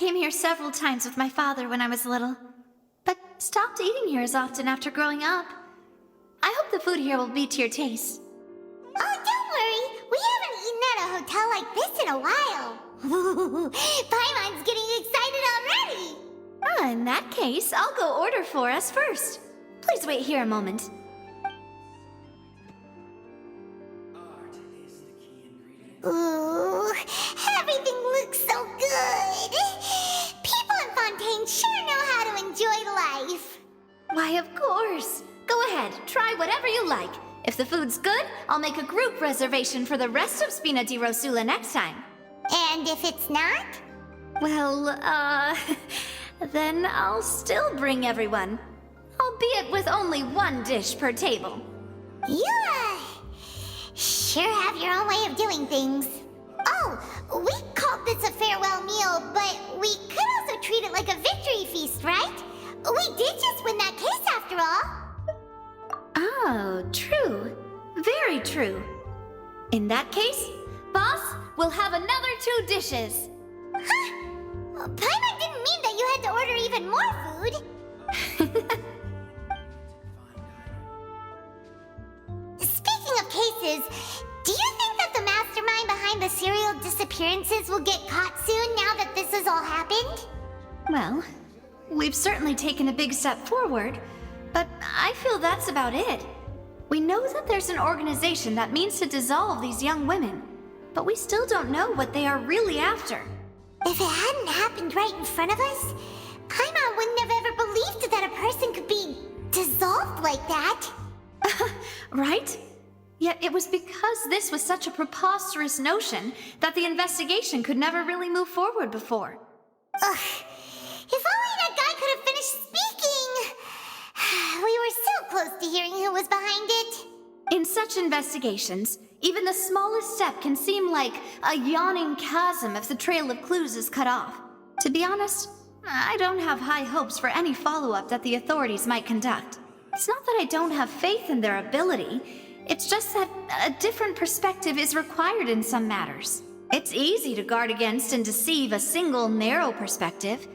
came here several times with my father when I was little, but stopped eating here as often after growing up. I hope the food here will be to your taste. Oh, don't worry. We haven't eaten at a hotel like this in a while. Paimon's getting excited already. In that case, I'll go order for us first. Please wait here a moment. Ooh, everything looks so good. People in Fontaine sure know how to enjoy life. Why, of course. Go ahead, try whatever you like. If the food's good, I'll make a group reservation for the rest of Spina di Rosula next time. And if it's not? Well, then I'll still bring everyone. Albeit with only one dish per table. You, sure have your own way of doing things. Oh, we called this a farewell meal, but we could also treat it like a victory feast, right? We did just win that case after all. Oh, true. Very true. In that case, boss, we'll have another 2 dishes. Huh? Paimon didn't mean that you had to order even more food. Speaking of cases, do you think that the mastermind behind the serial disappearances will get caught soon now that this has all happened? Well, we've certainly taken a big step forward, but I feel that's about it. We know that there's an organization that means to dissolve these young women, but we still don't know what they are really after. If it hadn't happened right in front of us, Paimon wouldn't have ever believed that a person could be dissolved like that. Right? Yet it was because this was such a preposterous notion that the investigation could never really move forward before. Ugh. If only that guy could have finished speaking! We were so close to hearing who was behind it. In such investigations, even the smallest step can seem like a yawning chasm if the trail of clues is cut off. To be honest, I don't have high hopes for any follow-up that the authorities might conduct. It's not that I don't have faith in their ability, it's just that a different perspective is required in some matters. It's easy to guard against and deceive a single narrow perspective.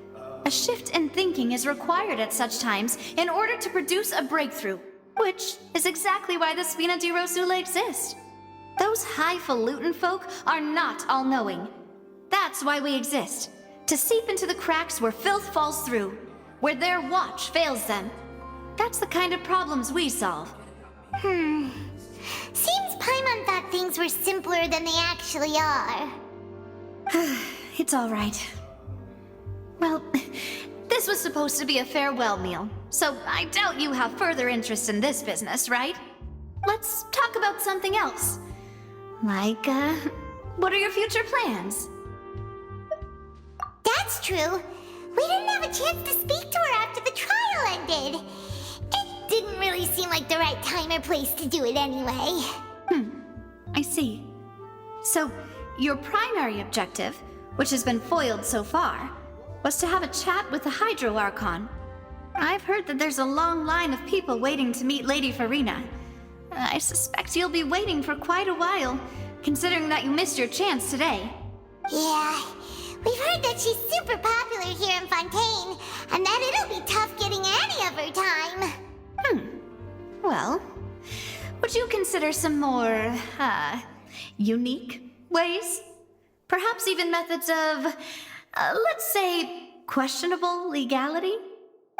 A shift in thinking is required at such times in order to produce a breakthrough, which is exactly why the Spina di Rosula exist. Those highfalutin folk are not all-knowing. That's why we exist, to seep into the cracks where filth falls through, where their watch fails them. That's the kind of problems we solve. Seems Paimon thought things were simpler than they actually are. It's all right. Well, this was supposed to be a farewell meal, so I doubt you have further interest in this business, right? Let's talk about something else. Like, what are your future plans? That's true. We didn't have a chance to speak to her after the trial ended. It didn't really seem like the right time or place to do it anyway. I see. So, your primary objective, which has been foiled so far, was to have a chat with the Hydro Archon. I've heard that there's a long line of people waiting to meet Lady Farina. I suspect you'll be waiting for quite a while, considering that you missed your chance today. Yeah, we've heard that she's super popular here in Fontaine, and that it'll be tough getting any of her time. Well, would you consider some more, unique ways? Perhaps even methods of, let's say, questionable legality?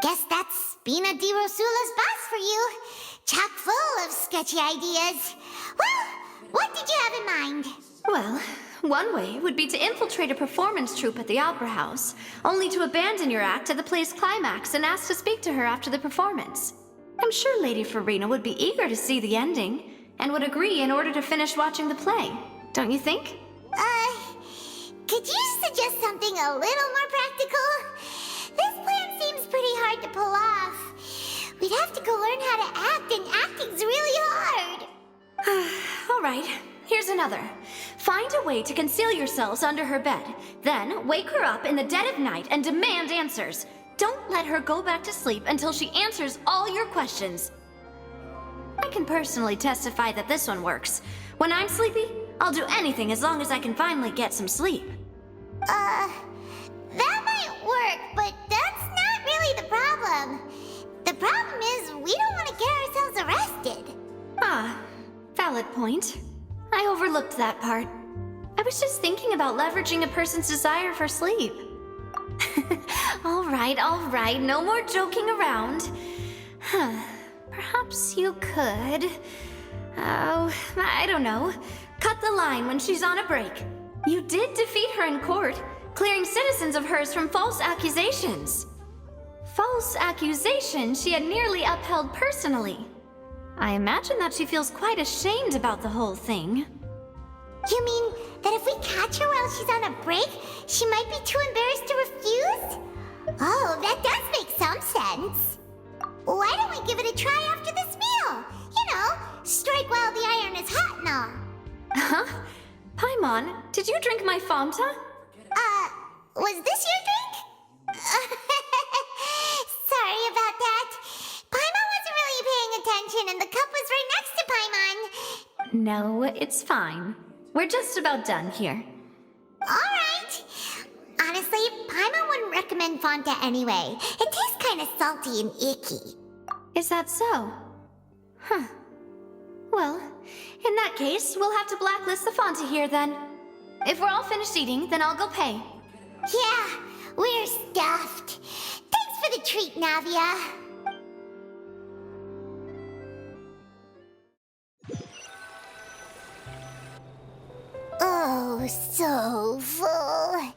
Guess that's Spina di Rosula's boss for you. Chock full of sketchy ideas. Well, what did you have in mind? Well, one way would be to infiltrate a performance troupe at the Opera House, only to abandon your act at the play's climax and ask to speak to her after the performance. I'm sure Lady Farina would be eager to see the ending, and would agree in order to finish watching the play. Don't you think? Could you suggest something a little more practical? This plan seems pretty hard to pull off. We'd have to go learn how to act, and acting's really hard. All right, here's another. Find a way to conceal yourselves under her bed. Then wake her up in the dead of night and demand answers. Don't let her go back to sleep until she answers all your questions. I can personally testify that this one works. When I'm sleepy, I'll do anything as long as I can finally get some sleep. That might work, but that's not really the problem. The problem is we don't want to get ourselves arrested. Ah, valid point. I overlooked that part. I was just thinking about leveraging a person's desire for sleep. All right, no more joking around. Perhaps you could... Oh, I don't know. Cut the line when she's on a break. You did defeat her in court, clearing citizens of hers from false accusations. False accusations she had nearly upheld personally. I imagine that she feels quite ashamed about the whole thing. You mean that if we catch her while she's on a break, she might be too embarrassed to refuse? Oh, that does make some sense. Why don't we give it a try after this meal? You know, strike while the iron is hot and all. Huh? Paimon, did you drink my Fanta? Was this your drink? Sorry about that. Paimon wasn't really paying attention and the cup was right next to Paimon. No, it's fine. We're just about done here. Alright. Honestly, Paimon wouldn't recommend Fonta anyway. It tastes kind of salty and icky. Is that so? Huh. Well, in that case, we'll have to blacklist the Fanta here then. If we're all finished eating, then I'll go pay. Yeah, we're stuffed. Thanks for the treat, Navia. Oh, so full.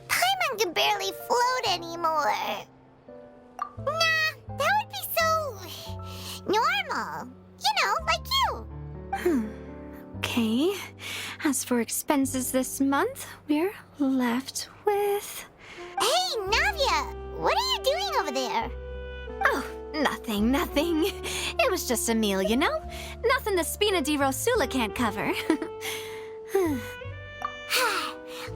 Paimon can barely float anymore. Nah, that would be so... normal. You know, like you. Okay. As for expenses this month, we're left with... Hey, Navia! What are you doing over there? Oh, nothing. It was just a meal, you know? Nothing the Spina di Rosula can't cover.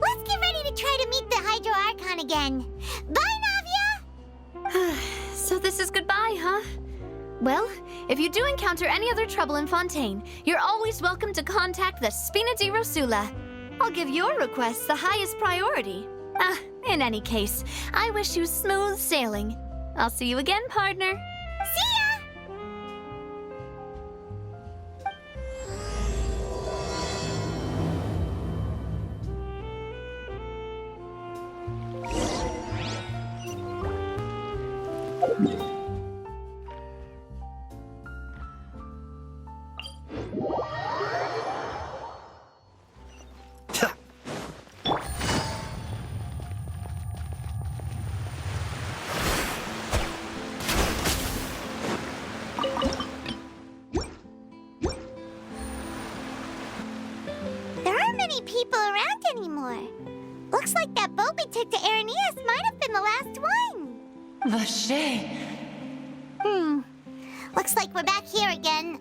Let's get ready to try to meet the Hydro Archon again. Bye, Navia! So this is goodbye, huh? Well, if you do encounter any other trouble in Fontaine, you're always welcome to contact the Spina di Rosula. I'll give your requests the highest priority. In any case, I wish you smooth sailing. I'll see you again, partner. See ya! People around anymore. Looks like that boat we took to Araneas might have been the last one. Vache! Looks like we're back here again.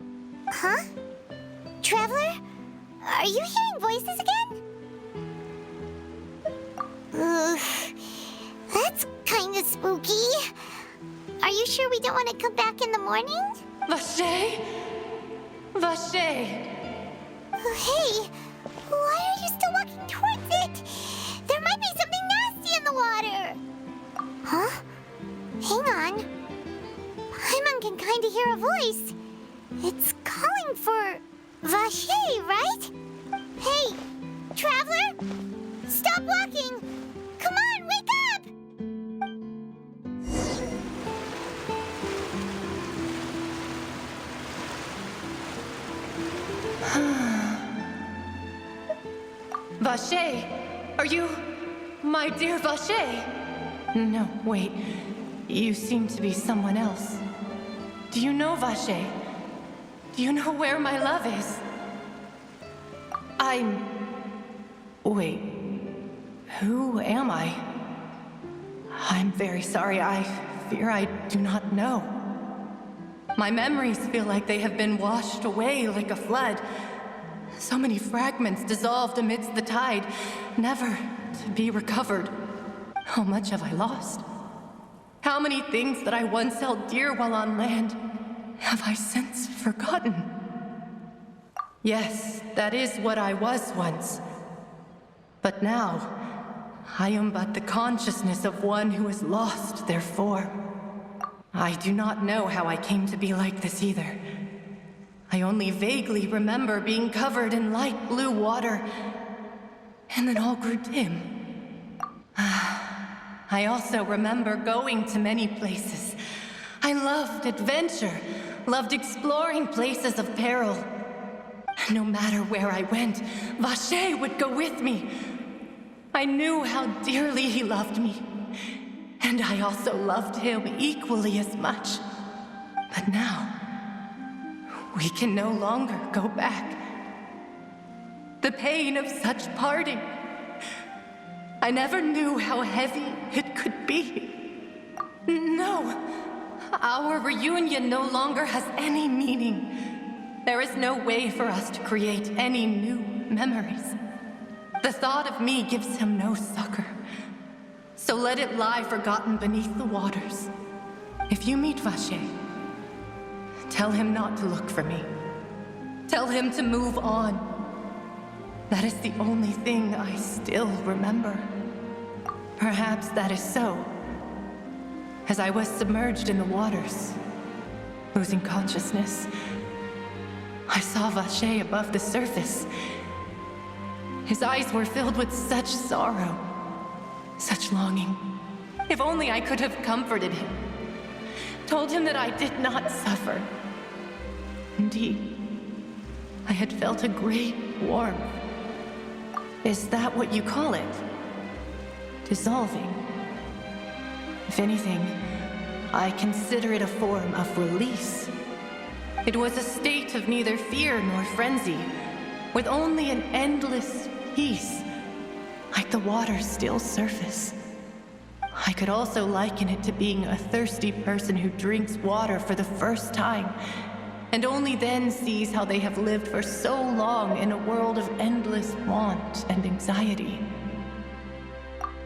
Huh? Traveler? Are you hearing voices again? Ugh. That's kind of spooky. Are you sure we don't want to come back in the morning? Vache! Vache! Hey! Why are you still walking towards it? There might be something nasty in the water. Huh? Hang on. Paimon can kind of hear a voice. It's calling for Vache, right? Hey, Traveler! Stop walking! Come on, wake up! Vache! Are you... my dear Vache? No, wait. You seem to be someone else. Do you know Vache? Do you know where my love is? Wait. Who am I? I'm very sorry. I fear I do not know. My memories feel like they have been washed away like a flood. So many fragments dissolved amidst the tide, never to be recovered. How much have I lost? How many things that I once held dear while on land have I since forgotten? Yes, that is what I was once. But now, I am but the consciousness of one who has lost their form. I do not know how I came to be like this either. I only vaguely remember being covered in light blue water, and then all grew dim. I also remember going to many places. I loved adventure, loved exploring places of peril. And no matter where I went, Vacher would go with me. I knew how dearly he loved me, and I also loved him equally as much. But now, we can no longer go back. The pain of such parting, I never knew how heavy it could be. No, our reunion no longer has any meaning. There is no way for us to create any new memories. The thought of me gives him no succor. So let it lie forgotten beneath the waters. If you meet Vacher, tell him not to look for me. Tell him to move on. That is the only thing I still remember. Perhaps that is so. As I was submerged in the waters, losing consciousness, I saw Vacher above the surface. His eyes were filled with such sorrow, such longing. If only I could have comforted him, told him that I did not suffer. Indeed, I had felt a great warmth. Is that what you call it? Dissolving? If anything, I consider it a form of release. It was a state of neither fear nor frenzy, with only an endless peace, like the water's still surface. I could also liken it to being a thirsty person who drinks water for the first time, and only then sees how they have lived for so long in a world of endless want and anxiety.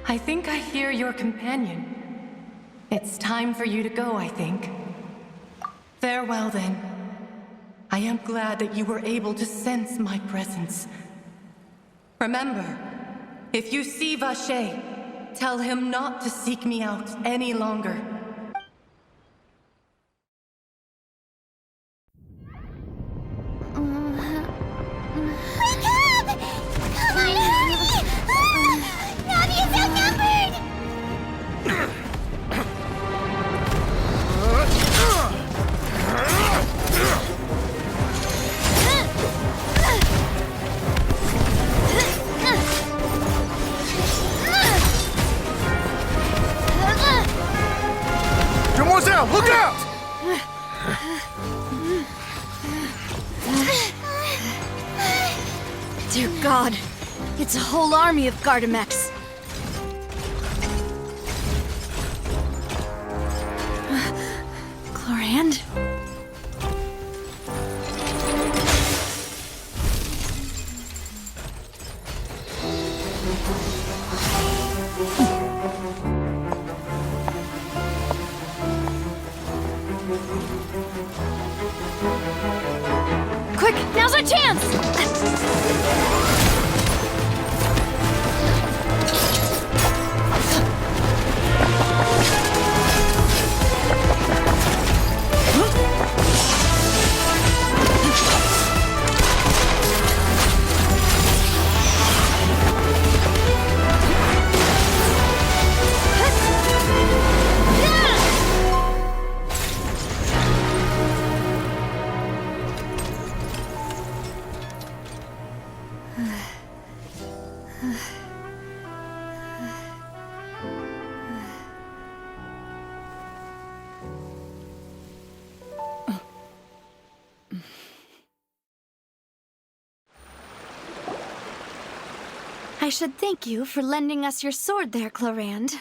I think I hear your companion. It's time for you to go, I think. Farewell, then. I am glad that you were able to sense my presence. Remember, if you see Vacher, tell him not to seek me out any longer. Come on, hurry! Navi is outnumbered! Demoiselle, look out! Dear God, it's a whole army of Gardamex. Chlorand? Quick, now's our chance! I should thank you for lending us your sword there, Chlorand.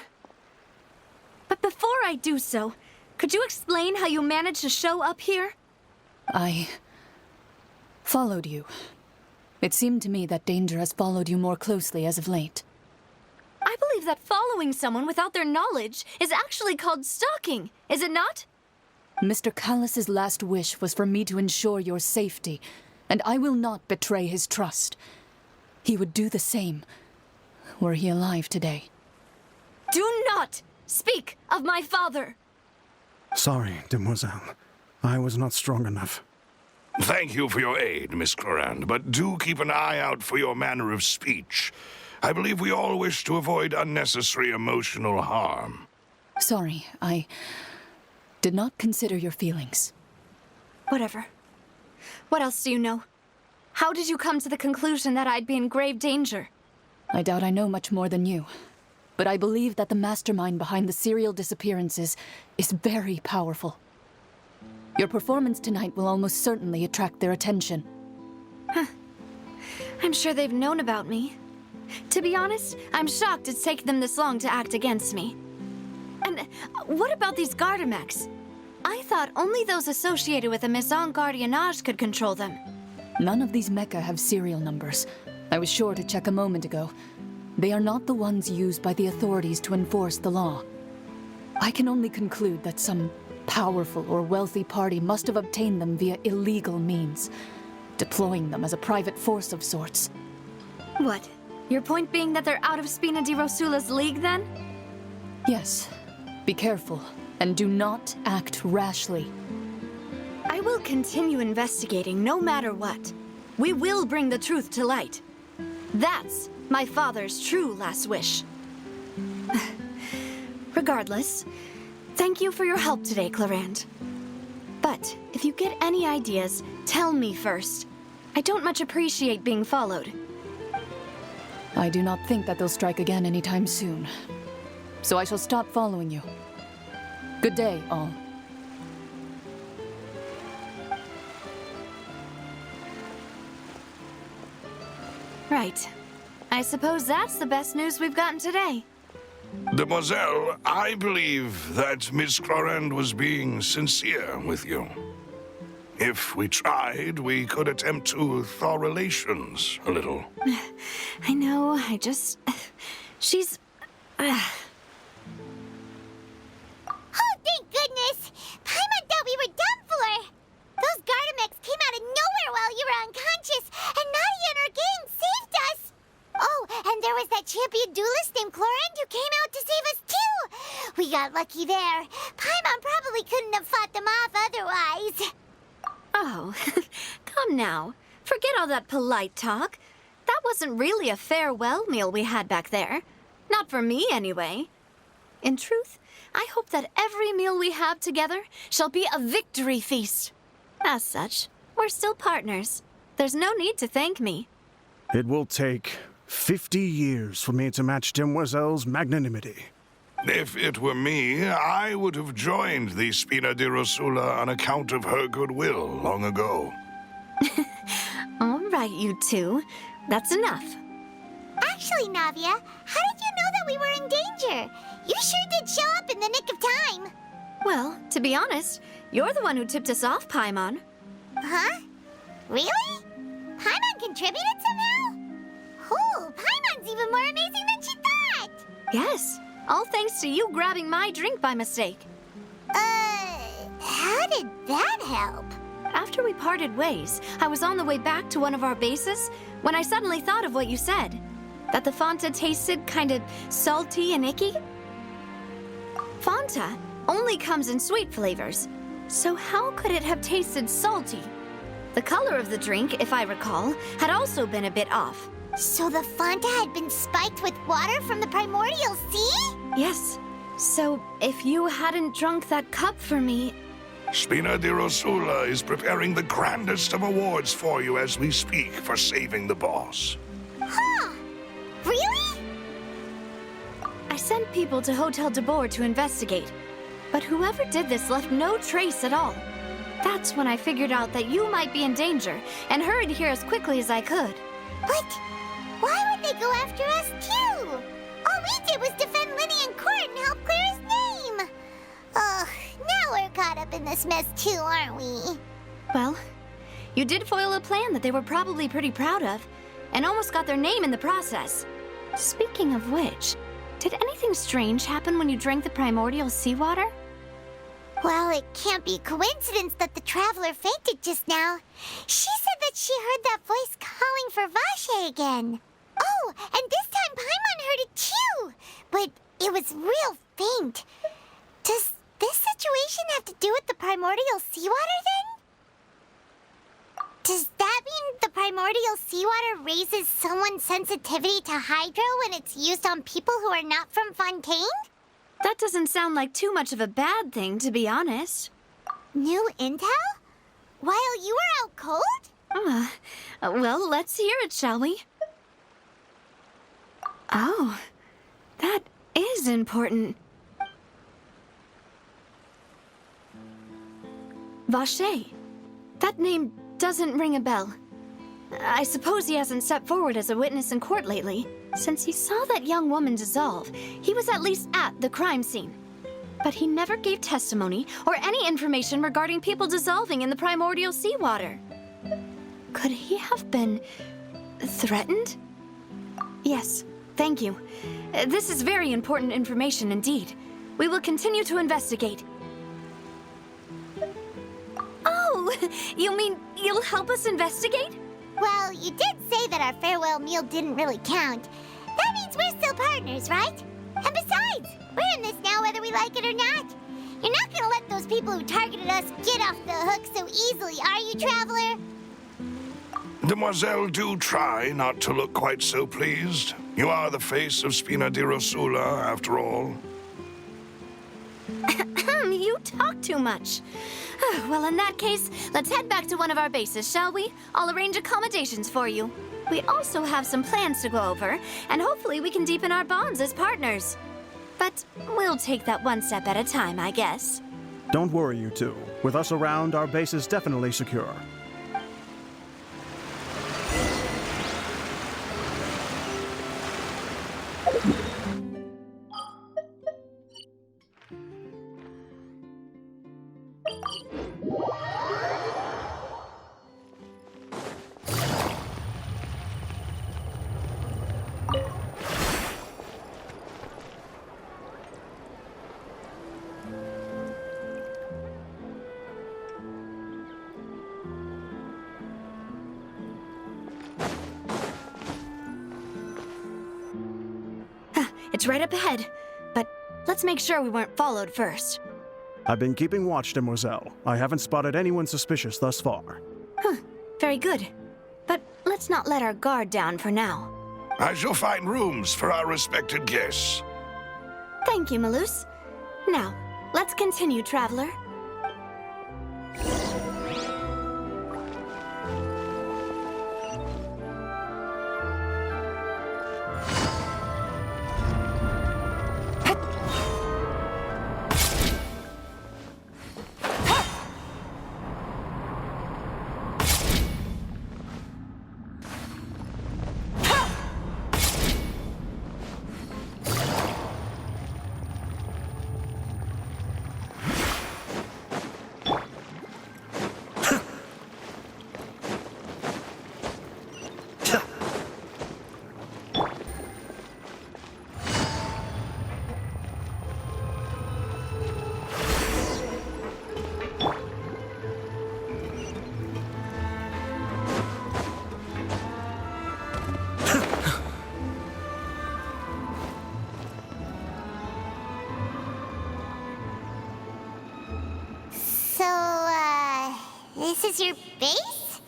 But before I do so, could you explain how you managed to show up here? I followed you. It seemed to me that danger has followed you more closely as of late. I believe that following someone without their knowledge is actually called stalking, is it not? Mr. Callus's last wish was for me to ensure your safety, and I will not betray his trust. He would do the same. were he alive today. Do not speak of my father! Sorry, demoiselle. I was not strong enough. Thank you for your aid, Miss Clorand, but do keep an eye out for your manner of speech. I believe we all wish to avoid unnecessary emotional harm. Sorry, I did not consider your feelings. Whatever. What else do you know? How did you come to the conclusion that I'd be in grave danger? I doubt I know much more than you, but I believe that the mastermind behind the serial disappearances is very powerful. Your performance tonight will almost certainly attract their attention. I'm sure they've known about me. To be honest, I'm shocked it's taken them this long to act against me. And what about these Gardamex? I thought only those associated with the Maison Gardiennage could control them. None of these mecha have serial numbers. I was sure to check a moment ago. They are not the ones used by the authorities to enforce the law. I can only conclude that some powerful or wealthy party must have obtained them via illegal means, deploying them as a private force of sorts. What? Your point being that they're out of Spina di Rosula's league, then? Yes. Be careful, and do not act rashly. I will continue investigating no matter what. We will bring the truth to light. That's my father's true last wish. Regardless, thank you for your help today, Clorand. But if you get any ideas, tell me first. I don't much appreciate being followed. I do not think that they'll strike again anytime soon. So I shall stop following you. Good day, all. Right. I suppose that's the best news we've gotten today. Demoiselle, I believe that Miss Clorand was being sincere with you. If we tried, we could attempt to thaw relations a little. I know, she's... Oh, thank goodness! Paimon thought we were done for! Those Gardamex came out of nowhere while you were unconscious, and Nadia and her gang saved us! Oh, and there was that champion duelist named Clorand who came out to save us too! We got lucky there. Paimon probably couldn't have fought them off otherwise. Oh, come now. Forget all that polite talk. That wasn't really a farewell meal we had back there. Not for me, anyway. In truth, I hope that every meal we have together shall be a victory feast. As such, we're still partners. There's no need to thank me. It will take 50 years for me to match Demoiselle's magnanimity. If it were me, I would have joined the Spina di Rosula on account of her goodwill long ago. All right, you two. That's enough. Actually, Navia, how did you know that we were in danger? You sure did show up in the nick of time. Well, to be honest, you're the one who tipped us off, Paimon. Huh? Really? Paimon contributed somehow? Ooh, Paimon's even more amazing than she thought! Yes, all thanks to you grabbing my drink by mistake. How did that help? After we parted ways, I was on the way back to one of our bases when I suddenly thought of what you said. That the Fanta tasted kind of salty and icky? Fanta only comes in sweet flavors, so how could it have tasted salty? The color of the drink, if I recall, had also been a bit off. So the Fanta had been spiked with water from the primordial sea? Yes. So if you hadn't drunk that cup for me... Spina di Rosula is preparing the grandest of awards for you as we speak for saving the boss. Huh. Really? I sent people to Hotel de Boer to investigate, but whoever did this left no trace at all. That's when I figured out that you might be in danger and hurried here as quickly as I could. But why would they go after us too? All we did was defend Linny in court and help clear his name. Ugh, now we're caught up in this mess too, aren't we? Well, you did foil a plan that they were probably pretty proud of, and almost got their name in the process. Speaking of which, did anything strange happen when you drank the primordial seawater? Well, it can't be coincidence that the traveler fainted just now. She said that she heard that voice calling for Vache again. Oh, Oh, and this time Paimon heard it too! But it was real faint. Does this situation have to do with the primordial seawater then? Does that mean the primordial seawater raises someone's sensitivity to hydro when it's used on people who are not from Fontaine? That doesn't sound like too much of a bad thing, to be honest. New intel? While you were out cold? Well, let's hear it, shall we? Oh, that is important. Vache. That name doesn't ring a bell. I suppose he hasn't stepped forward as a witness in court lately. Since he saw that young woman dissolve, he was at least at the crime scene. But he never gave testimony or any information regarding people dissolving in the primordial seawater. Could he have been threatened? Yes, thank you. This is very important information indeed. We will continue to investigate. Oh, you mean you'll help us investigate? Well, you did say that our farewell meal didn't really count. That means we're still partners, right? And besides, we're in this now whether we like it or not. You're not gonna let those people who targeted us get off the hook so easily, are you, Traveler? Demoiselle, do try not to look quite so pleased. You are the face of Spina di Rosula, after all. You talk too much. Well, in that case, let's head back to one of our bases, shall we? I'll arrange accommodations for you. We also have some plans to go over, and hopefully we can deepen our bonds as partners. But we'll take that one step at a time, I guess. Don't worry, you two. With us around, our base is definitely secure. It's right up ahead, but let's make sure we weren't followed first. I've been keeping watch, Demoiselle. I haven't spotted anyone suspicious thus far. Very good. But let's not let our guard down for now. I shall find rooms for our respected guests. Thank you, Malus. Now, let's continue, Traveler. This is your base?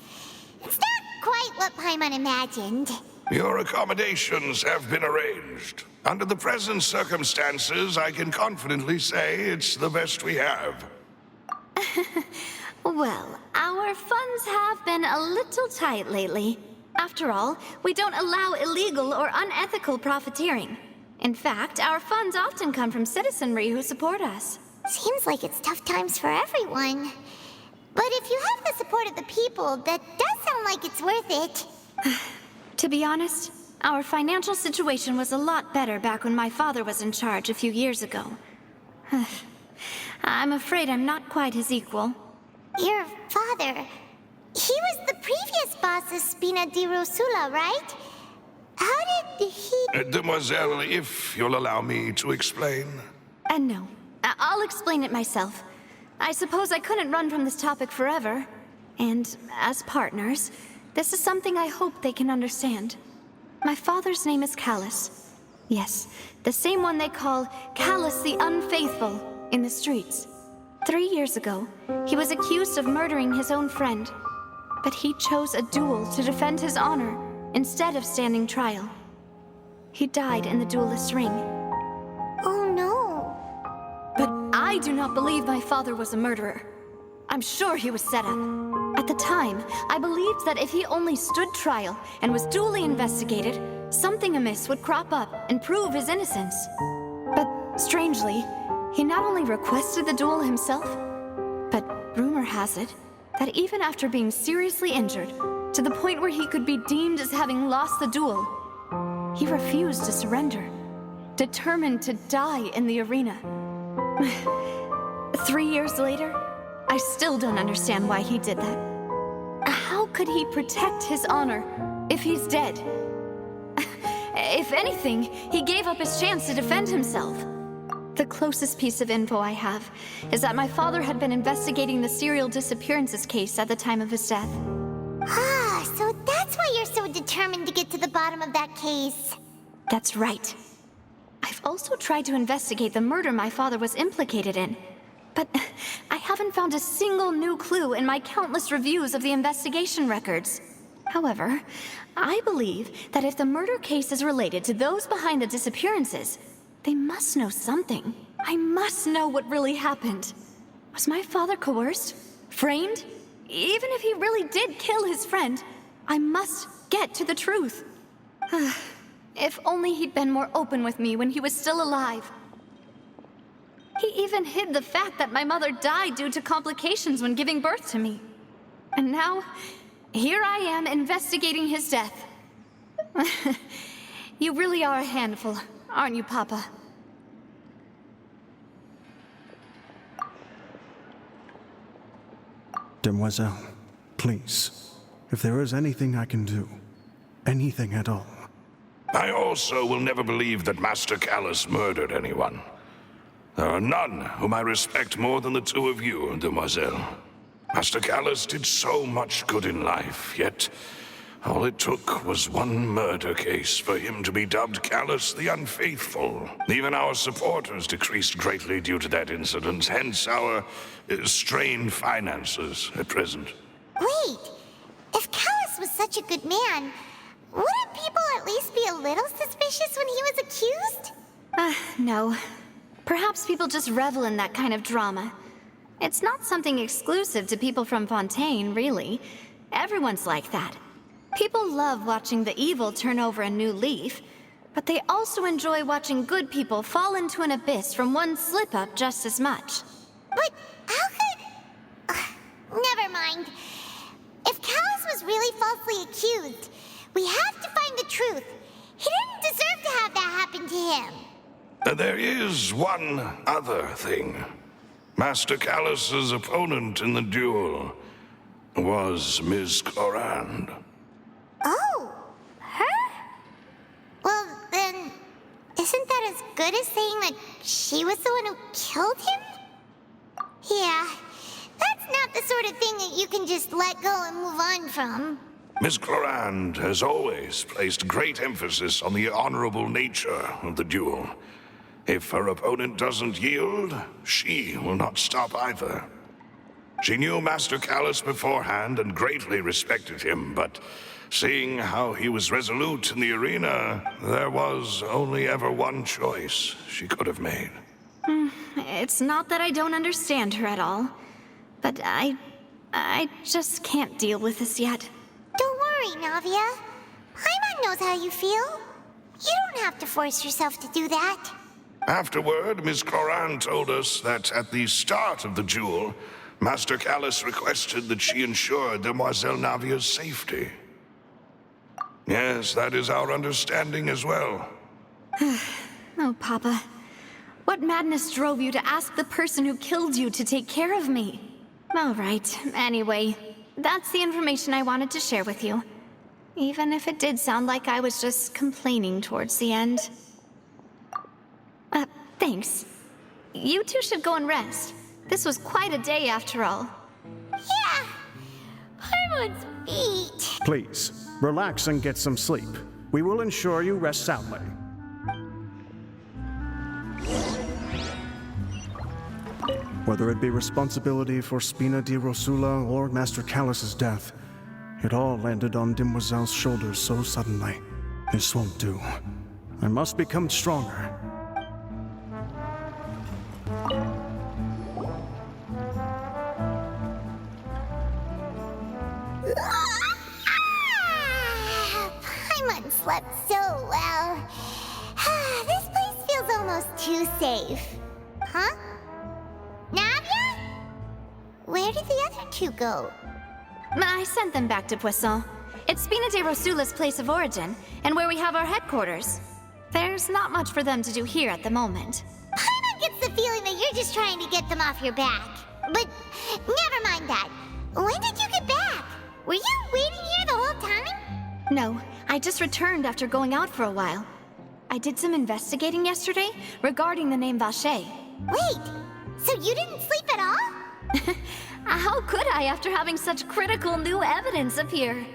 It's not quite what Paimon imagined. Your accommodations have been arranged. Under the present circumstances, I can confidently say it's the best we have. Well, our funds have been a little tight lately. After all, we don't allow illegal or unethical profiteering. In fact, our funds often come from citizenry who support us. Seems like it's tough times for everyone. But if you have the support of the people, that does sound like it's worth it. To be honest, our financial situation was a lot better back when my father was in charge a few years ago. I'm afraid I'm not quite his equal. Your father... he was the previous boss of Spina di Rosula, right? How did he... Demoiselle, if you'll allow me to explain. No, I'll explain it myself. I suppose I couldn't run from this topic forever. And as partners, this is something I hope they can understand. My father's name is Callus. Yes, the same one they call Callus the Unfaithful in the streets. 3 years ago, he was accused of murdering his own friend, but he chose a duel to defend his honor instead of standing trial. He died in the duelist's ring. Oh no. But I do not believe my father was a murderer. I'm sure he was set up. At the time, I believed that if he only stood trial and was duly investigated, something amiss would crop up and prove his innocence. But strangely, he not only requested the duel himself, but rumor has it that even after being seriously injured, to the point where he could be deemed as having lost the duel, he refused to surrender, determined to die in the arena. 3 years later, I still don't understand why he did that. How could he protect his honor if he's dead? If anything, he gave up his chance to defend himself. The closest piece of info I have is that my father had been investigating the serial disappearances case at the time of his death. Ah, so that's why you're so determined to get to the bottom of that case. That's right. I've also tried to investigate the murder my father was implicated in, but I haven't found a single new clue in my countless reviews of the investigation records. However, I believe that if the murder case is related to those behind the disappearances, they must know something. I must know what really happened. Was my father coerced? Framed? Even if he really did kill his friend, I must get to the truth. If only he'd been more open with me when he was still alive. He even hid the fact that my mother died due to complications when giving birth to me. And now, here I am investigating his death. You really are a handful, aren't you, Papa? Demoiselle, please, if there is anything I can do, anything at all. I also will never believe that Master Callus murdered anyone. There are none whom I respect more than the two of you, Demoiselle. Master Callus did so much good in life, yet all it took was one murder case for him to be dubbed Callus the Unfaithful. Even our supporters decreased greatly due to that incident, hence our strained finances at present. Wait, if Callus was such a good man, wouldn't people at least be a little suspicious when he was accused? No. Perhaps people just revel in that kind of drama. It's not something exclusive to people from Fontaine, really. Everyone's like that. People love watching the evil turn over a new leaf, but they also enjoy watching good people fall into an abyss from one slip-up just as much. But how could... never mind. If Callus was really falsely accused, we have to find the truth. He didn't deserve to have that happen to him. There is one other thing. Master Callus's opponent in the duel was Ms. Clorand. Oh, her? Well, then, isn't that as good as saying that she was the one who killed him? Yeah, that's not the sort of thing that you can just let go and move on from. Ms. Clorand has always placed great emphasis on the honorable nature of the duel. If her opponent doesn't yield, she will not stop either. She knew Master Callus beforehand and greatly respected him, but seeing how he was resolute in the arena, there was only ever one choice she could have made. It's not that I don't understand her at all, but I just can't deal with this yet. Don't worry, Navia. Paimon knows how you feel. You don't have to force yourself to do that. Afterward, Ms. Clorand told us that at the start of the duel, Master Callus requested that she ensure Demoiselle Navia's safety. Yes, that is our understanding as well. Oh, Papa. What madness drove you to ask the person who killed you to take care of me? All right, anyway, that's the information I wanted to share with you. Even if it did sound like I was just complaining towards the end. Thanks. You two should go and rest. This was quite a day after all. Yeah, Paimon's feet. Please, relax and get some sleep. We will ensure you rest soundly. Whether it be responsibility for Spina di Rosula or Master Callus's death, it all landed on Demoiselle's shoulders so suddenly. This won't do. I must become stronger. Paimon slept so well. This place feels almost too safe. Huh? Navia? Where did the other two go? I sent them back to Poisson. It's Spina de Rosula's place of origin, and where we have our headquarters. There's not much for them to do here at the moment. Paimon gets the feeling that you're just trying to get them off your back. But never mind that. When did you get back? Were you waiting here the whole time? No, I just returned after going out for a while. I did some investigating yesterday regarding the name Vacher. Wait, so you didn't sleep at all? How could I after having such critical new evidence appear?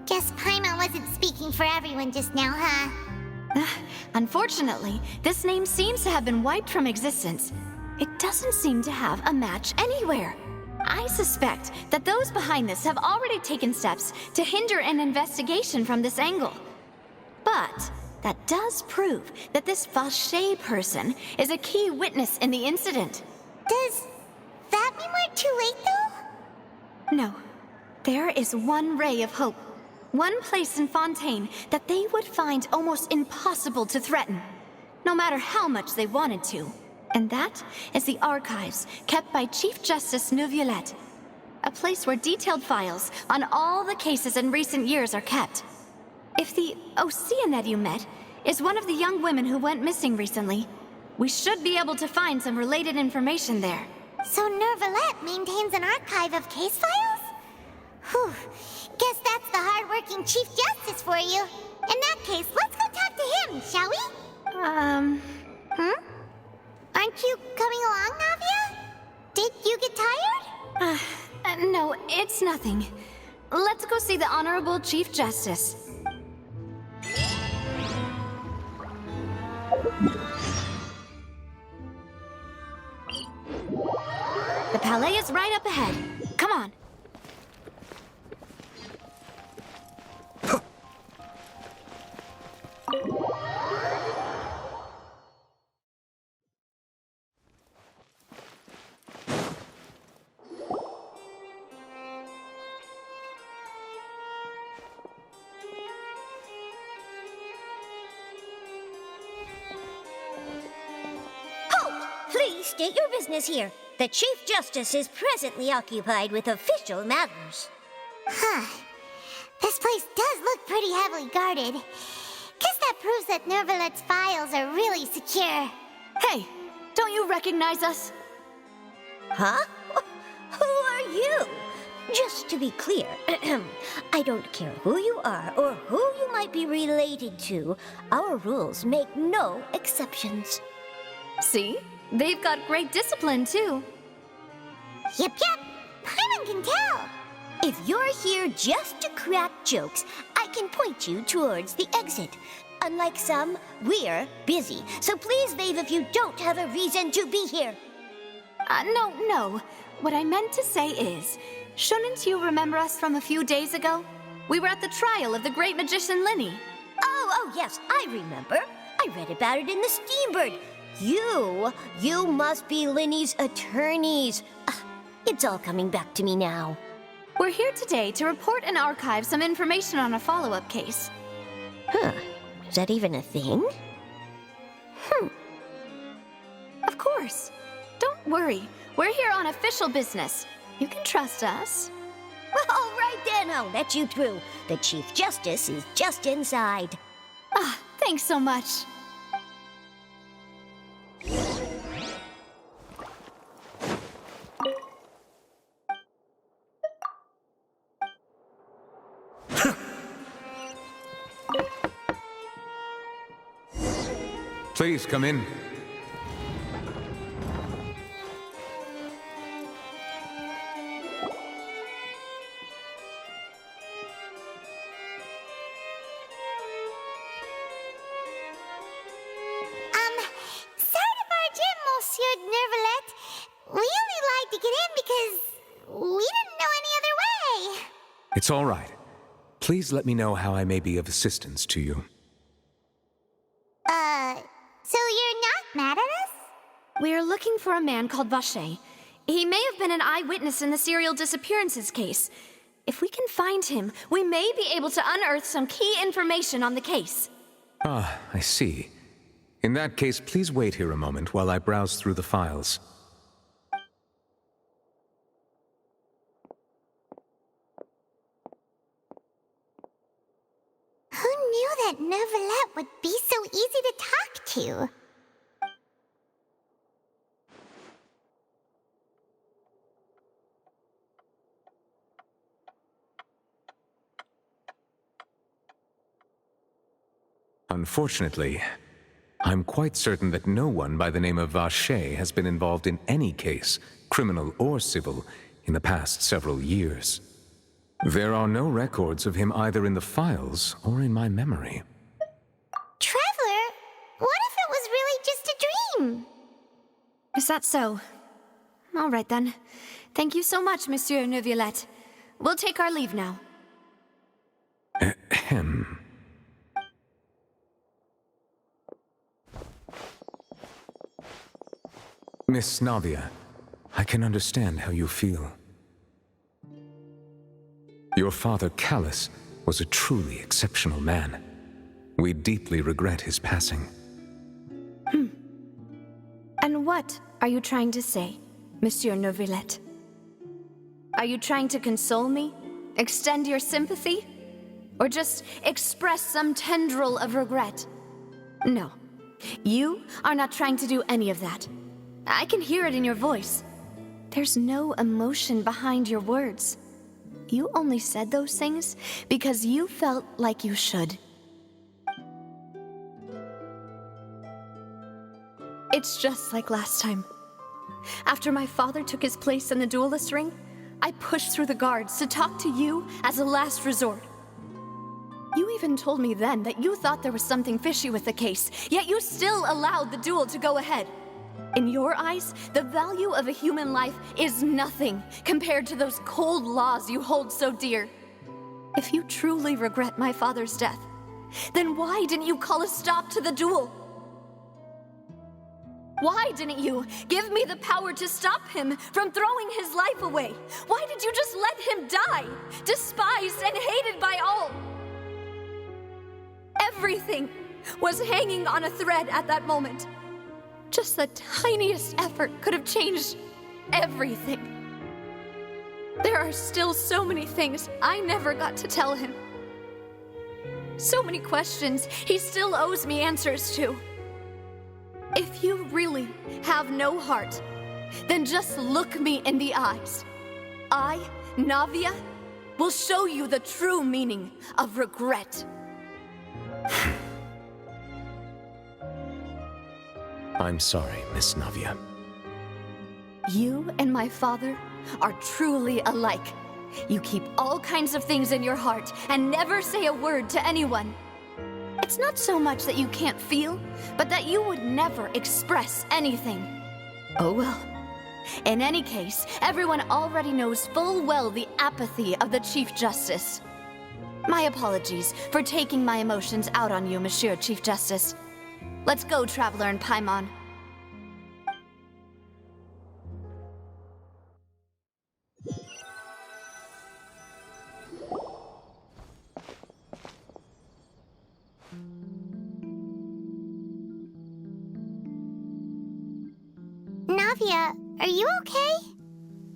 Guess Paimon wasn't speaking for everyone just now, huh? Unfortunately, this name seems to have been wiped from existence. It doesn't seem to have a match anywhere. I suspect that those behind this have already taken steps to hinder an investigation from this angle. But that does prove that this Vacher person is a key witness in the incident. Does that mean we're too late, though? No. There is one ray of hope. One place in Fontaine that they would find almost impossible to threaten, no matter how much they wanted to. And that is the archives kept by Chief Justice Neuvillette. A place where detailed files on all the cases in recent years are kept. If the Oceanette you met is one of the young women who went missing recently, we should be able to find some related information there. So Neuvillette maintains an archive of case files? Whew. Guess that's the hard-working Chief Justice for you. In that case, let's go talk to him, shall we? Aren't you coming along, Navia? Did you get tired? No, it's nothing. Let's go see the Honorable Chief Justice. The Palais is right up ahead. Come on. Please state your business here. The Chief Justice is presently occupied with official matters. This place does look pretty heavily guarded. Guess that proves that Neuvillette's files are really secure. Hey, don't you recognize us? Huh? Who are you? Just to be clear, I don't care who you are or who you might be related to. Our rules make no exceptions. See? They've got great discipline, too. Yep. Paimon can tell. If you're here just to crack jokes, I can point you towards the exit. Unlike some, we're busy, so please leave if you don't have a reason to be here. No. What I meant to say is, shouldn't you remember us from a few days ago? We were at the trial of the great magician Linny. Oh, yes, I remember. I read about it in the Steambird. You must be Linny's attorneys. It's all coming back to me now. We're here today to report and archive some information on a follow-up case. Is that even a thing? Of course. Don't worry. We're here on official business. You can trust us. All right then, I'll let you through. The Chief Justice is just inside. Thanks so much. Please come in. Neuvillette. We only lied to get in because we didn't know any other way. It's all right. Please let me know how I may be of assistance to you. So you're not mad at us? We're looking for a man called Vacher. He may have been an eyewitness in the serial disappearances case. If we can find him, we may be able to unearth some key information on the case. Ah, I see. In that case, please wait here a moment while I browse through the files. Who knew that Neuvillette would be so easy to talk to? Unfortunately, I'm quite certain that no one by the name of Vacher has been involved in any case, criminal or civil, in the past several years. There are no records of him either in the files or in my memory. Traveler, what if it was really just a dream? Is that so? All right then. Thank you so much, Monsieur Neuvillette. We'll take our leave now. Ahem. Miss Navia, I can understand how you feel. Your father, Callus, was a truly exceptional man. We deeply regret his passing. And what are you trying to say, Monsieur Neuvillette? Are you trying to console me? Extend your sympathy? Or just express some tendril of regret? No. You are not trying to do any of that. I can hear it in your voice. There's no emotion behind your words. You only said those things because you felt like you should. It's just like last time. After my father took his place in the duelist ring, I pushed through the guards to talk to you as a last resort. You even told me then that you thought there was something fishy with the case, yet you still allowed the duel to go ahead. In your eyes, the value of a human life is nothing compared to those cold laws you hold so dear. If you truly regret my father's death, then why didn't you call a stop to the duel? Why didn't you give me the power to stop him from throwing his life away? Why did you just let him die, despised and hated by all? Everything was hanging on a thread at that moment. Just the tiniest effort could have changed everything. There are still so many things I never got to tell him. So many questions he still owes me answers to. If you really have no heart, then just look me in the eyes. I, Navia, will show you the true meaning of regret. I'm sorry, Miss Navia. You and my father are truly alike. You keep all kinds of things in your heart and never say a word to anyone. It's not so much that you can't feel, but that you would never express anything. Oh well. In any case, everyone already knows full well the apathy of the Chief Justice. My apologies for taking my emotions out on you, Monsieur Chief Justice. Let's go, Traveler and Paimon. Navia, are you okay?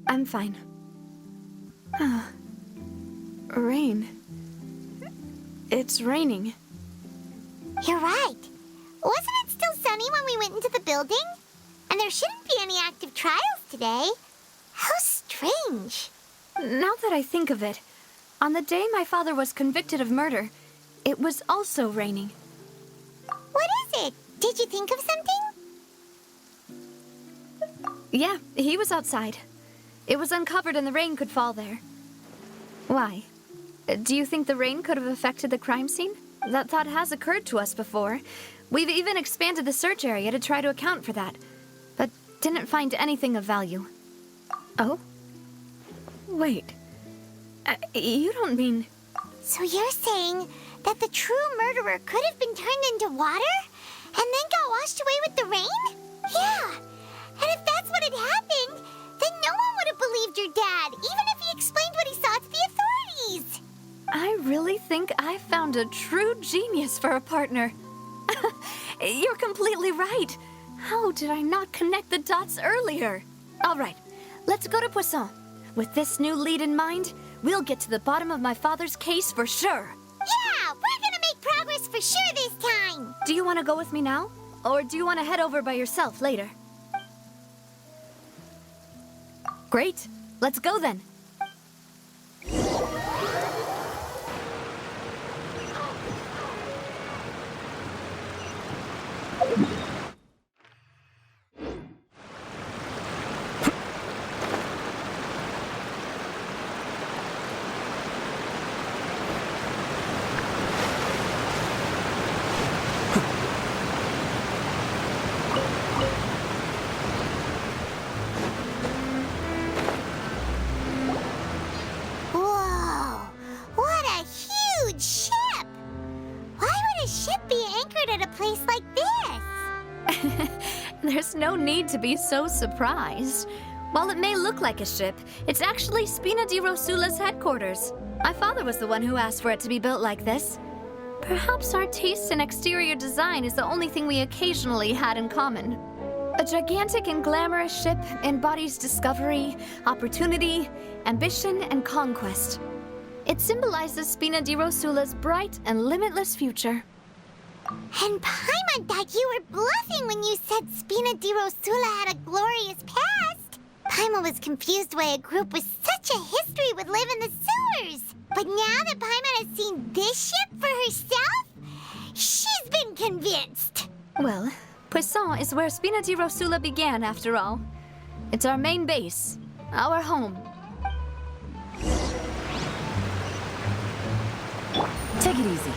I'm fine. Rain. It's raining. You're right. Wasn't it still sunny when we went into the building? And there shouldn't be any active trials today. How strange. Now that I think of it, on the day my father was convicted of murder, it was also raining. What is it? Did you think of something? Yeah, he was outside. It was uncovered and the rain could fall there. Why? Do you think the rain could have affected the crime scene? That thought has occurred to us before. We've even expanded the search area to try to account for that. But didn't find anything of value. Oh? Wait. You don't mean... So you're saying that the true murderer could have been turned into water? And then got washed away with the rain? Yeah. And if that's what had happened, then no one would have believed your dad, even if he explained what he saw to the authorities. I really think I found a true genius for a partner. You're completely right. How did I not connect the dots earlier? All right, let's go to Poisson. With this new lead in mind, we'll get to the bottom of my father's case for sure. Yeah, we're gonna make progress for sure this time. Do you want to go with me now? Or do you want to head over by yourself later? Great. Let's go then. Whoa, what a huge ship! Why would a ship be anchored at a place like this? There's no need to be so surprised. While it may look like a ship, it's actually Spina di Rosula's headquarters. My father was the one who asked for it to be built like this. Perhaps our taste in exterior design is the only thing we occasionally had in common. A gigantic and glamorous ship embodies discovery, opportunity, ambition, and conquest. It symbolizes Spina di Rosula's bright and limitless future. And Paimon thought you were bluffing when you said Spina di Rosula had a glorious past. Paimon was confused why a group with such a history would live in the sewers. But now that Paimon has seen this ship for herself, she's been convinced. Well, Poisson is where Spina di Rosula began, after all. It's our main base, our home. Take it easy.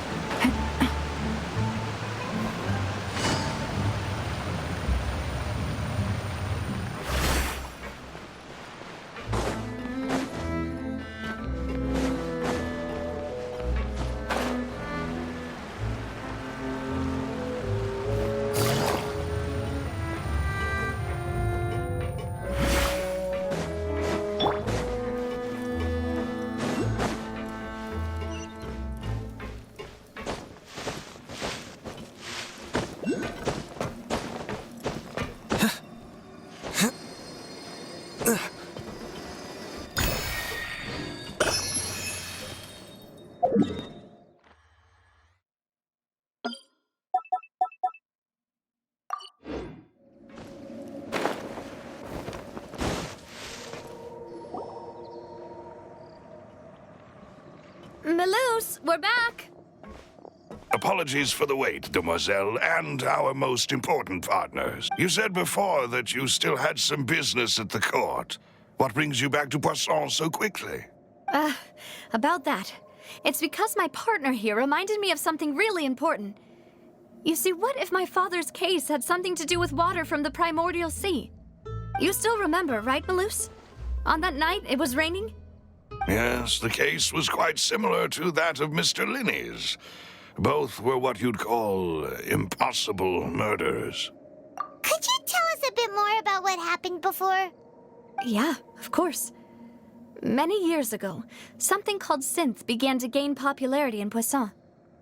Melus, we're back! Apologies for the wait, demoiselle, and our most important partners. You said before that you still had some business at the court. What brings you back to Poisson so quickly? About that. It's because my partner here reminded me of something really important. You see, what if my father's case had something to do with water from the primordial sea? You still remember, right, Melus? On that night, it was raining? Yes, the case was quite similar to that of Mr. Linney's. Both were what you'd call impossible murders. Could you tell us a bit more about what happened before? Yeah, of course. Many years ago, something called synth began to gain popularity in Poisson.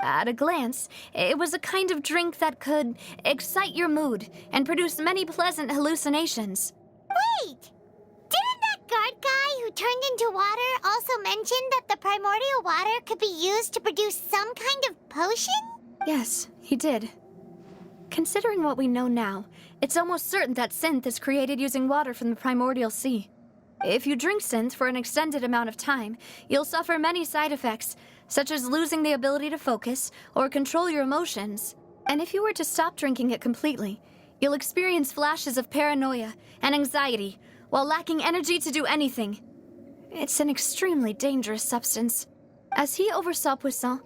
At a glance, it was a kind of drink that could excite your mood and produce many pleasant hallucinations. Wait! Didn't that guard guy who turned into water also mention that the primordial water could be used to produce some kind of potion? Yes, he did. Considering what we know now, it's almost certain that synth is created using water from the primordial sea. If you drink synth for an extended amount of time, you'll suffer many side effects, such as losing the ability to focus or control your emotions. And if you were to stop drinking it completely, you'll experience flashes of paranoia and anxiety while lacking energy to do anything. It's an extremely dangerous substance. As he oversaw Poisson,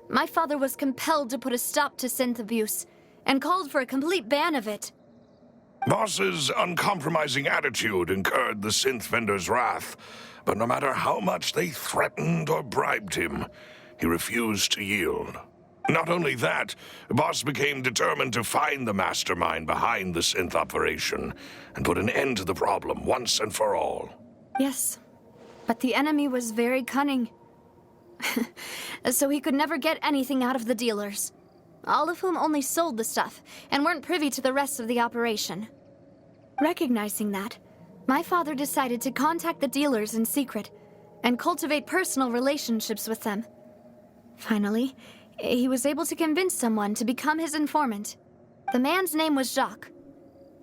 my father was compelled to put a stop to synth abuse and called for a complete ban of it. Boss's uncompromising attitude incurred the synth vendor's wrath, but no matter how much they threatened or bribed him, he refused to yield. Not only that, Boss became determined to find the mastermind behind the synth operation and put an end to the problem once and for all. Yes, but the enemy was very cunning. So he could never get anything out of the dealers, all of whom only sold the stuff and weren't privy to the rest of the operation. Recognizing that, my father decided to contact the dealers in secret and cultivate personal relationships with them. Finally, he was able to convince someone to become his informant. The man's name was Jacques.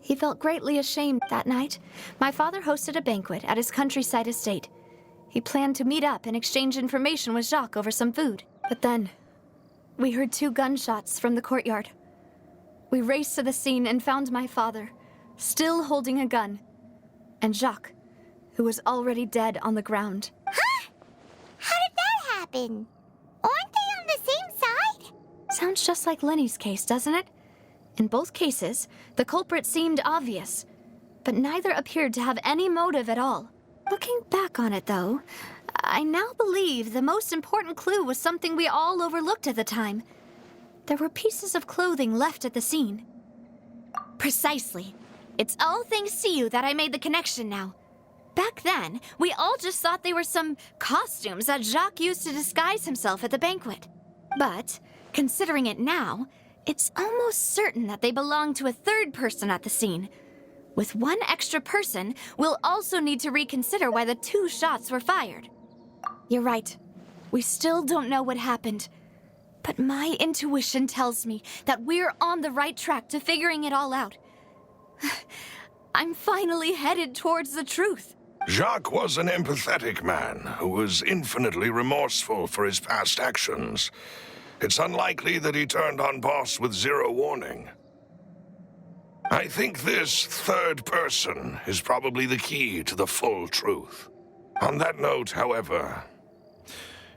He felt greatly ashamed that night. My father hosted a banquet at his countryside estate. He planned to meet up and exchange information with Jacques over some food. But then, we heard 2 gunshots from the courtyard. We raced to the scene and found my father, still holding a gun, and Jacques, who was already dead on the ground. Huh? How did that happen? Aren't they on the same side? Sounds just like Lenny's case, doesn't it? In both cases, the culprit seemed obvious, but neither appeared to have any motive at all. Looking back on it, though, I now believe the most important clue was something we all overlooked at the time. There were pieces of clothing left at the scene. Precisely. It's all thanks to you that I made the connection now. Back then, we all just thought they were some costumes that Jacques used to disguise himself at the banquet. But, considering it now, it's almost certain that they belong to a third person at the scene. With one extra person, we'll also need to reconsider why the 2 shots were fired. You're right. We still don't know what happened. But my intuition tells me that we're on the right track to figuring it all out. I'm finally headed towards the truth. Jacques was an empathetic man who was infinitely remorseful for his past actions. It's unlikely that he turned on Boss with 0 warning. I think this third person is probably the key to the full truth. On that note, however,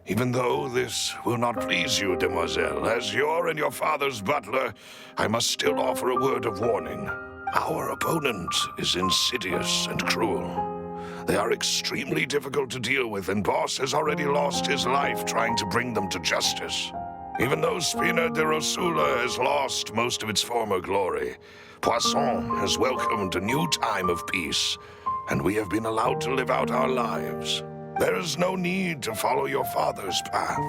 even though this will not please you, demoiselle, as your and your father's butler, I must still offer a word of warning. Our opponent is insidious and cruel. They are extremely difficult to deal with, and Boss has already lost his life trying to bring them to justice. Even though Spina de Rosula has lost most of its former glory, Poisson has welcomed a new time of peace, and we have been allowed to live out our lives. There is no need to follow your father's path.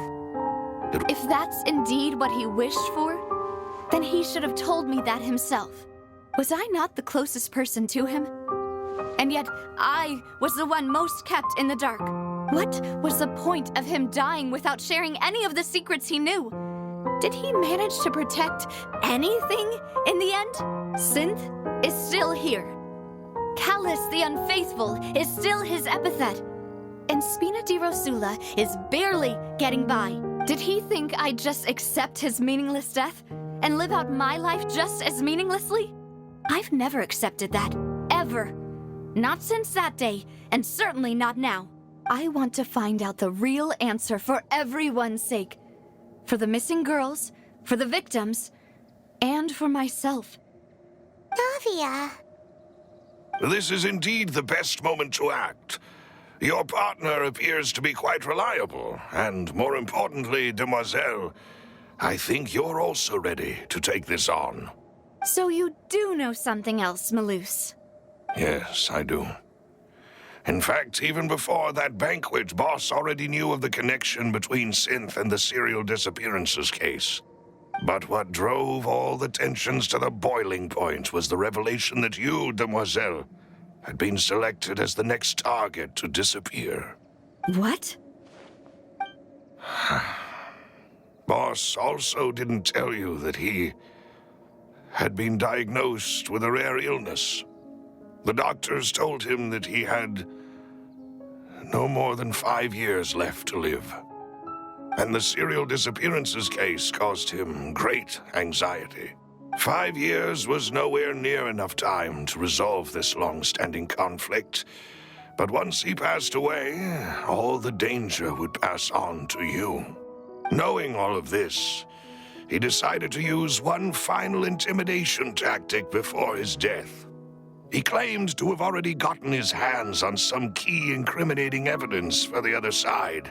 If that's indeed what he wished for, then he should have told me that himself. Was I not the closest person to him? And yet, I was the one most kept in the dark. What was the point of him dying without sharing any of the secrets he knew? Did he manage to protect anything in the end? Synth is still here. Callus the Unfaithful is still his epithet. And Spina di Rosula is barely getting by. Did he think I'd just accept his meaningless death and live out my life just as meaninglessly? I've never accepted that, ever. Not since that day, and certainly not now. I want to find out the real answer for everyone's sake. For the missing girls, for the victims, and for myself. Navia. This is indeed the best moment to act. Your partner appears to be quite reliable, and more importantly, demoiselle, I think you're also ready to take this on. So you do know something else, Malouse? Yes, I do. In fact, even before that banquet, Boss already knew of the connection between Synth and the serial disappearances case. But what drove all the tensions to the boiling point was the revelation that you, demoiselle, had been selected as the next target to disappear. What? Boss also didn't tell you that he had been diagnosed with a rare illness. The doctors told him that he had no more than 5 years left to live. And the serial disappearances case caused him great anxiety. 5 years was nowhere near enough time to resolve this long-standing conflict. But once he passed away, all the danger would pass on to you. Knowing all of this, he decided to use one final intimidation tactic before his death. He claimed to have already gotten his hands on some key incriminating evidence for the other side,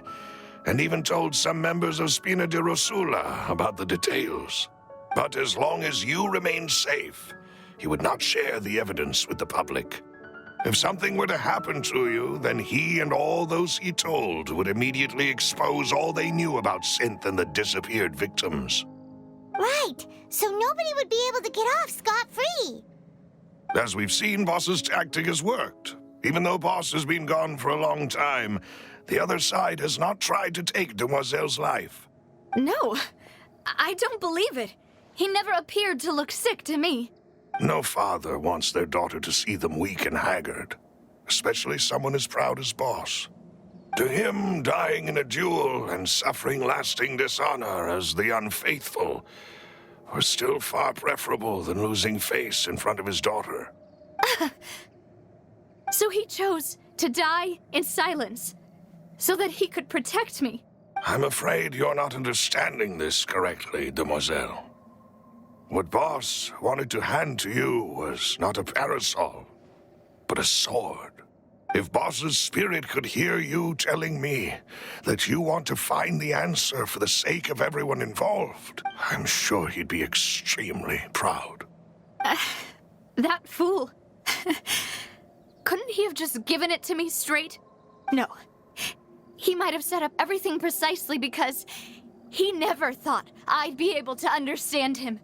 and even told some members of Spina di Rosula about the details. But as long as you remained safe, he would not share the evidence with the public. If something were to happen to you, then he and all those he told would immediately expose all they knew about Synth and the disappeared victims. Right, so nobody would be able to get off scot-free. As we've seen, Boss's tactic has worked. Even though Boss has been gone for a long time, the other side has not tried to take Demoiselle's life. No, I don't believe it. He never appeared to look sick to me. No father wants their daughter to see them weak and haggard, especially someone as proud as Boss. To him, dying in a duel and suffering lasting dishonor as the unfaithful were still far preferable than losing face in front of his daughter. So he chose to die in silence, so that he could protect me. I'm afraid you're not understanding this correctly, Demoiselle. What Boss wanted to hand to you was not a parasol, but a sword. If Boss's spirit could hear you telling me that you want to find the answer for the sake of everyone involved, I'm sure he'd be extremely proud. That fool. Couldn't he have just given it to me straight? No. He might have set up everything precisely because he never thought I'd be able to understand him.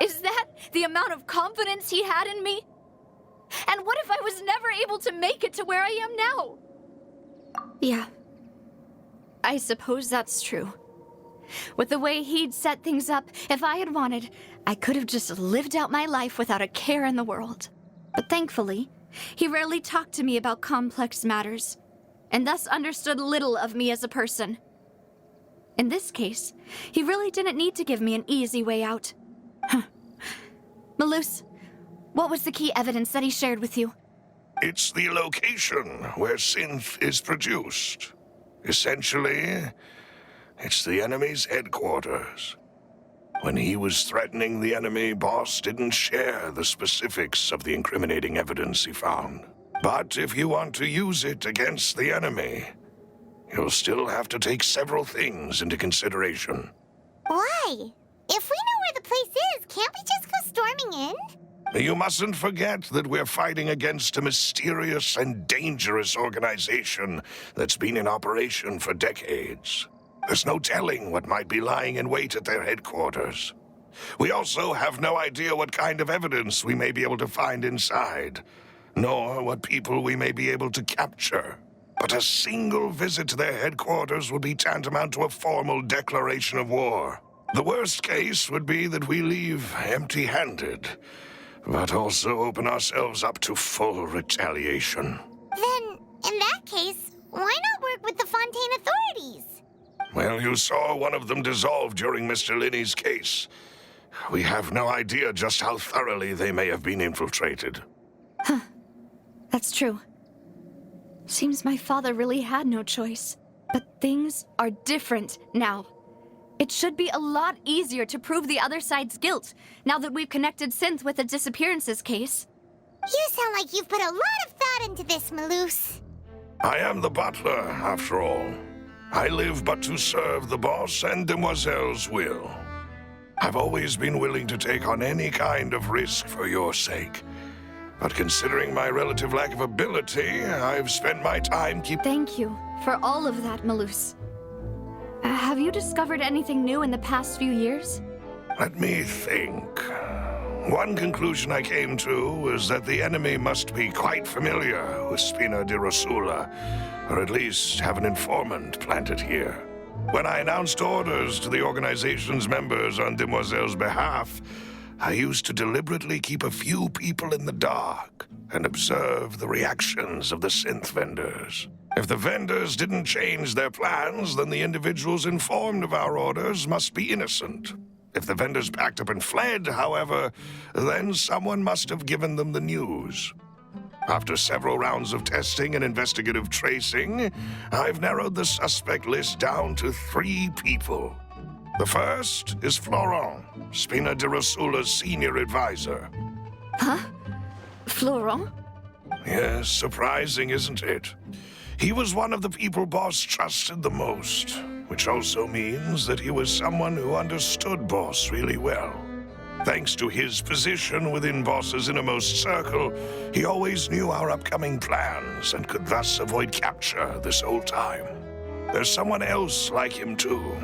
Is that the amount of confidence he had in me? And what if I was never able to make it to where I am now? Yeah. I suppose that's true. With the way he'd set things up, if I had wanted, I could have just lived out my life without a care in the world. But thankfully, he rarely talked to me about complex matters, and thus understood little of me as a person. In this case, he really didn't need to give me an easy way out. Malus, what was the key evidence that he shared with you? It's the location where Synth is produced. Essentially, it's the enemy's headquarters. When he was threatening the enemy, Boss didn't share the specifics of the incriminating evidence he found. But if you want to use it against the enemy, you'll still have to take several things into consideration. Why? If we know where the place is, can't we just go storming in? You mustn't forget that we're fighting against a mysterious and dangerous organization that's been in operation for decades. There's no telling what might be lying in wait at their headquarters. We also have no idea what kind of evidence we may be able to find inside, nor what people we may be able to capture. But a single visit to their headquarters would be tantamount to a formal declaration of war. The worst case would be that we leave empty-handed, but also open ourselves up to full retaliation. Then, in that case, why not work with the Fontaine authorities? Well, you saw one of them dissolve during Mr. Linney's case. We have no idea just how thoroughly they may have been infiltrated. That's true. Seems my father really had no choice. But things are different now. It should be a lot easier to prove the other side's guilt, now that we've connected Synth with the disappearances case. You sound like you've put a lot of thought into this, Malus. I am the butler, after all. I live but to serve the boss and Demoiselle's will. I've always been willing to take on any kind of risk for your sake. But considering my relative lack of ability, I've spent my time Thank you for all of that, Malus. Have you discovered anything new in the past few years? Let me think. One conclusion I came to was that the enemy must be quite familiar with Spina di Rosula, or at least have an informant planted here. When I announced orders to the organization's members on Demoiselle's behalf, I used to deliberately keep a few people in the dark and observe the reactions of the synth vendors. If the vendors didn't change their plans, then the individuals informed of our orders must be innocent. If the vendors packed up and fled, however, then someone must have given them the news. After several rounds of testing and investigative tracing, I've narrowed the suspect list down to 3 people. The first is Florent, Spina de Rosula's senior advisor. Florent? Yes, surprising, isn't it? He was one of the people Boss trusted the most, which also means that he was someone who understood Boss really well. Thanks to his position within Boss's innermost circle, he always knew our upcoming plans and could thus avoid capture this whole time. There's someone else like him too.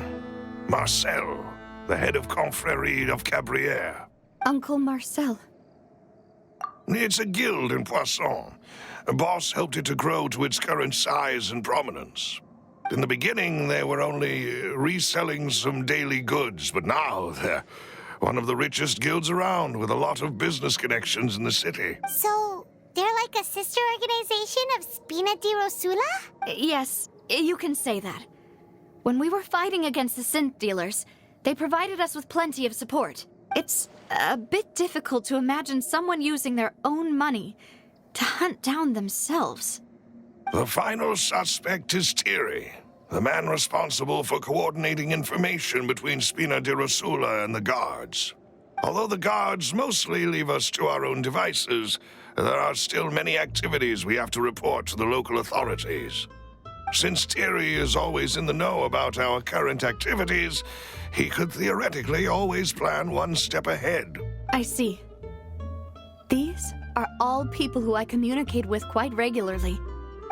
Marcel, the head of Confrérie of Cabrières. Uncle Marcel. It's a guild in Poisson. Boss helped it to grow to its current size and prominence. In the beginning, they were only reselling some daily goods, but now they're one of the richest guilds around with a lot of business connections in the city. So, they're like a sister organization of Spina di Rosula? Yes, you can say that. When we were fighting against the synth dealers, they provided us with plenty of support. It's a bit difficult to imagine someone using their own money to hunt down themselves. The final suspect is Thierry, the man responsible for coordinating information between Spina di Rosula and the guards. Although the guards mostly leave us to our own devices, there are still many activities we have to report to the local authorities. Since Thierry is always in the know about our current activities, he could theoretically always plan one step ahead. I see. These are all people who I communicate with quite regularly.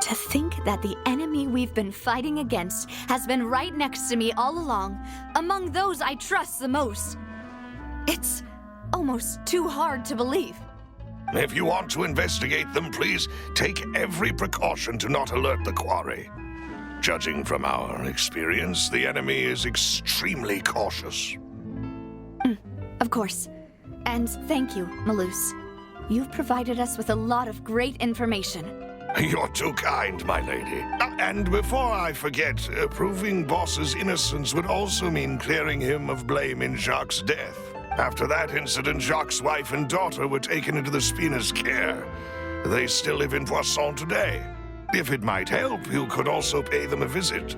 To think that the enemy we've been fighting against has been right next to me all along, among those I trust the most. It's almost too hard to believe. If you want to investigate them, please take every precaution to not alert the quarry. Judging from our experience, the enemy is extremely cautious. Of course. And thank you, Malus. You've provided us with a lot of great information. You're too kind, my lady. And before I forget, proving Boss's innocence would also mean clearing him of blame in Jacques' death. After that incident, Jacques' wife and daughter were taken into the Spina's care. They still live in Poisson today. If it might help, you could also pay them a visit.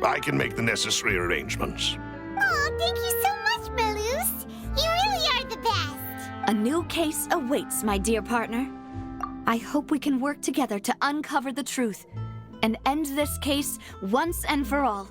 I can make the necessary arrangements. Oh, thank you so much, Malus. You really are the best. A new case awaits, my dear partner. I hope we can work together to uncover the truth and end this case once and for all.